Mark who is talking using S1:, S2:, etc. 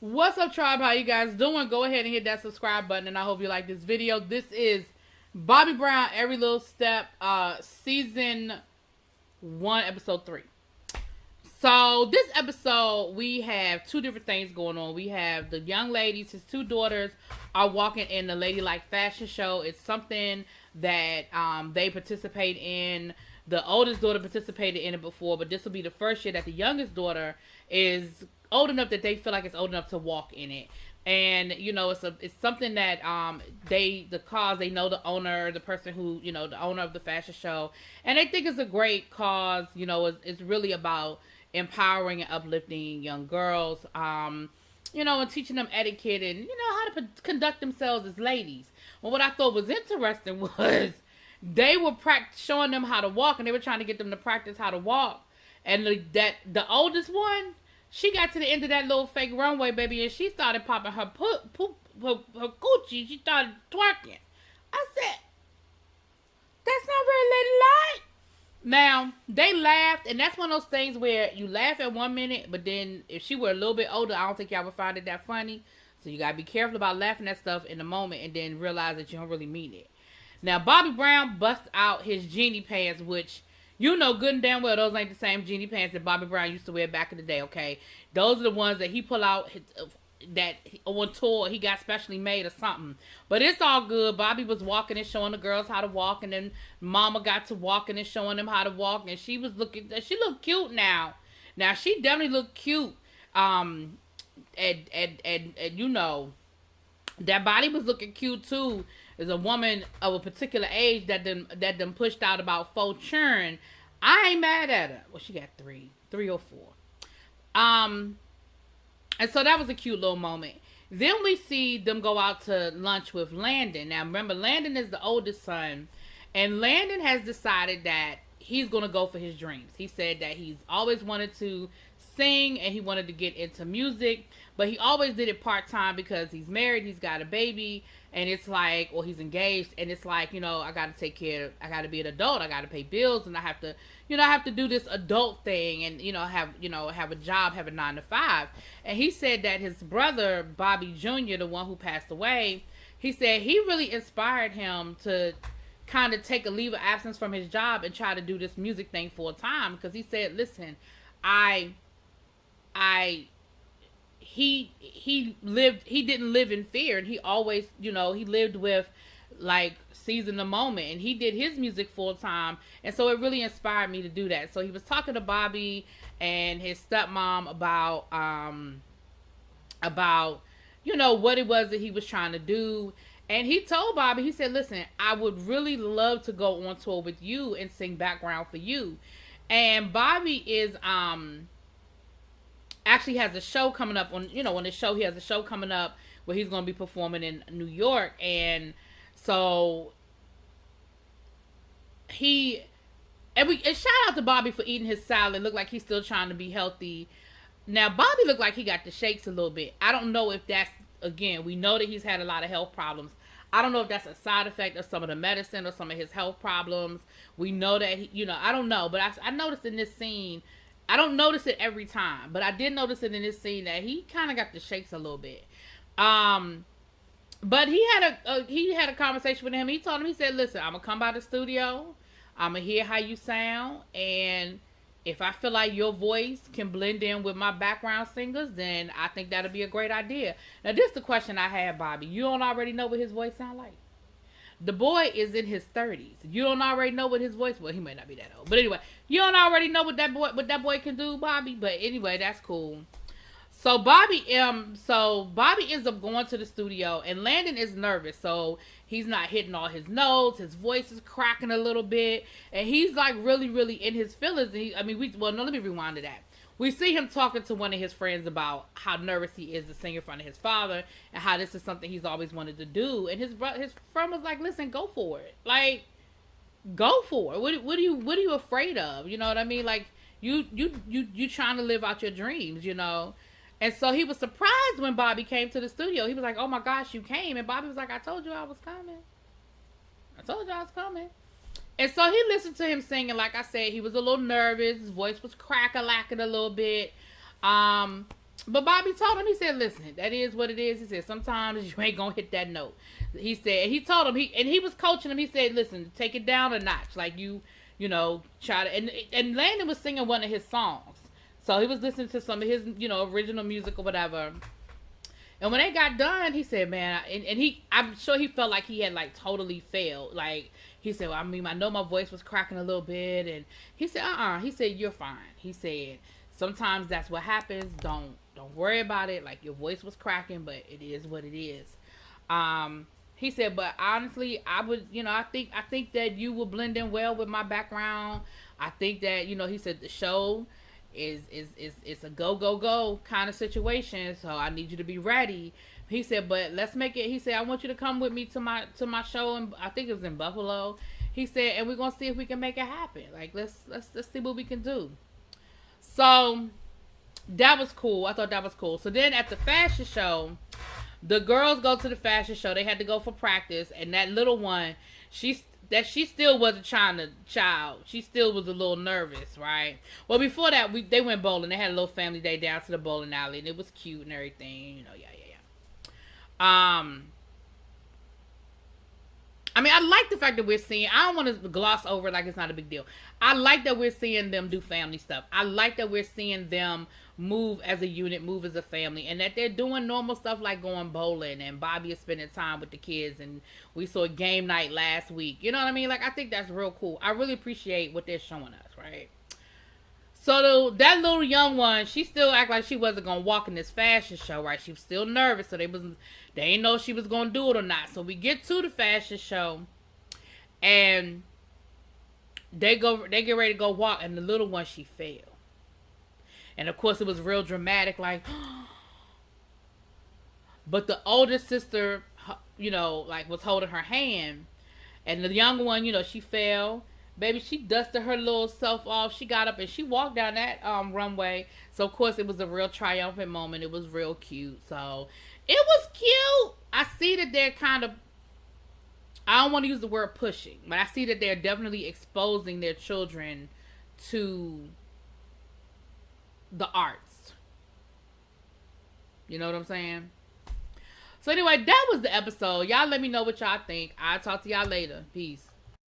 S1: What's up, tribe? How you guys doing? Go ahead and hit that subscribe button, and I hope you like this video. This is Bobby Brown, Every Little Step, season 1, episode 3. So this episode, we have two different things going on. We have the young ladies, his two daughters, are walking in the Ladylike fashion show. It's something that they participate in. The oldest daughter participated in it before, but this will be the first year that the youngest daughter is old enough that they feel like it's old enough to walk in it. And you know, it's something that they know the owner, the person who, you know, the owner of the fashion show, and they think it's a great cause. You know, it's really about empowering and uplifting young girls, you know, and teaching them etiquette and, you know, how to conduct themselves as ladies. Well, what I thought was interesting was they were showing them how to walk, and they were trying to get them to practice how to walk. And the oldest one, she got to the end of that little fake runway, baby, and she started popping her her coochie. She started twerking. I said, that's not very ladylike. Now, they laughed, and that's one of those things where you laugh at 1 minute, but then if she were a little bit older, I don't think y'all would find it that funny. So you got to be careful about laughing at stuff in the moment and then realize that you don't really mean it. Now, Bobby Brown busts out his genie pants, which you know good and damn well those ain't the same genie pants that Bobby Brown used to wear back in the day, okay? Those are the ones that he pull out that on tour he got specially made or something. But it's all good. Bobby was walking and showing the girls how to walk, and then Mama got to walking and showing them how to walk, and she looked cute now. Now, she definitely looked cute. And you know, that body was looking cute too. As a woman of a particular age that them pushed out about 4 churn, I ain't mad at her. Well, she got 3 or 4. And so that was a cute little moment. Then we see them go out to lunch with Landon. Now, remember, Landon is the oldest son, and Landon has decided that he's going to go for his dreams. He said that he's always wanted to sing and he wanted to get into music, but he always did it part-time because he's married, he's got a baby, and it's like, or he's engaged, and it's like, you know, I got to take care, I got to be an adult, I got to pay bills, and I have to, you know, I have to do this adult thing and, you know, have a job, have a 9 to 5. And he said that his brother, Bobby Jr., the one who passed away, he said he really inspired him to kind of take a leave of absence from his job and try to do this music thing full time, because he said, listen, he didn't live in fear, and he always, you know, he lived with like seizing the moment, and he did his music full time, and so it really inspired me to do that. So he was talking to Bobby and his stepmom about you know what it was that he was trying to do, and he told Bobby, he said, listen, I would really love to go on tour with you and sing background for you. And Bobby is actually has a show coming up on, you know, on the show, he has a show coming up where he's going to be performing in New York. And so and shout out to Bobby for eating his salad. Looked like he's still trying to be healthy. Now, Bobby looked like he got the shakes a little bit. I don't know if that's, again, we know that he's had a lot of health problems. I don't know if that's a side effect of some of the medicine or some of his health problems. We know that, he, you know, I don't know. But I noticed in this scene, I don't notice it every time, but I did notice it in this scene that he kind of got the shakes a little bit. But he had a conversation with him. He told him, he said, listen, I'm going to come by the studio. I'm going to hear how you sound. And if I feel like your voice can blend in with my background singers, then I think that'll be a great idea. Now, this is the question I had, Bobby. You don't already know what his voice sound like? The boy is in his 30s. You don't already know what his voice, well, he may not be that old. But anyway, you don't already know what that boy can do, Bobby. But anyway, that's cool. So Bobby ends up going to the studio, and Landon is nervous. So he's not hitting all his notes. His voice is cracking a little bit, and he's like really, really in his feelings. Let me rewind to that. We see him talking to one of his friends about how nervous he is to sing in front of his father, and how this is something he's always wanted to do. And his friend was like, "Listen, go for it. Like, go for it. What are you afraid of? You know what I mean? Like, you trying to live out your dreams, you know." And so he was surprised when Bobby came to the studio. He was like, "Oh my gosh, you came!" And Bobby was like, "I told you I was coming. I told you I was coming." And so he listened to him singing. Like I said, he was a little nervous. His voice was crack-a-lacking a little bit. But Bobby told him, he said, listen, that is what it is. He said, sometimes you ain't going to hit that note. He said, he told him, he was coaching him. He said, listen, take it down a notch. Like you know, try to, and Landon was singing one of his songs. So he was listening to some of his, you know, original music or whatever. And when they got done, he said, man, I'm sure he felt like he had like totally failed. Like, he said, well, I mean, I know my voice was cracking a little bit. And he said, he said, you're fine. He said, sometimes that's what happens. Don't worry about it. Like, your voice was cracking, but it is what it is. He said, but honestly, I would, you know, I think that you will blend in well with my background. I think that, you know, he said the show is a go kind of situation, so I need you to be ready. He said, but let's make it. He said, I want you to come with me to my show, and I think it was in Buffalo. He said, and we're gonna see if we can make it happen. Like, let's see what we can do. So that was cool. I thought that was cool. So then at the fashion show, the girls go to the fashion show. They had to go for practice, and that little one, she still wasn't trying to child. She still was a little nervous, right? Well, before that, they went bowling. They had a little family day down to the bowling alley, and it was cute and everything. You know, yeah. I mean, I like the fact that we're seeing, I don't want to gloss over it like it's not a big deal. I like that we're seeing them do family stuff. I like that we're seeing them move as a unit, move as a family, and that they're doing normal stuff like going bowling, and Bobby is spending time with the kids, and we saw a game night last week. You know what I mean? Like, I think that's real cool. I really appreciate what they're showing us, right? So that little young one, she still act like she wasn't gonna walk in this fashion show, right? She was still nervous, so they ain't know if she was gonna do it or not. So we get to the fashion show, and they get ready to go walk, and the little one, she fell. And of course it was real dramatic, like, but the older sister, you know, like, was holding her hand, and the younger one, you know, she fell. Baby, she dusted her little self off. She got up and she walked down that runway. So, of course, it was a real triumphant moment. It was real cute. So, it was cute. I see that they're kind of, I don't want to use the word pushing, but I see that they're definitely exposing their children to the arts. You know what I'm saying? So, anyway, that was the episode. Y'all let me know what y'all think. I'll talk to y'all later. Peace.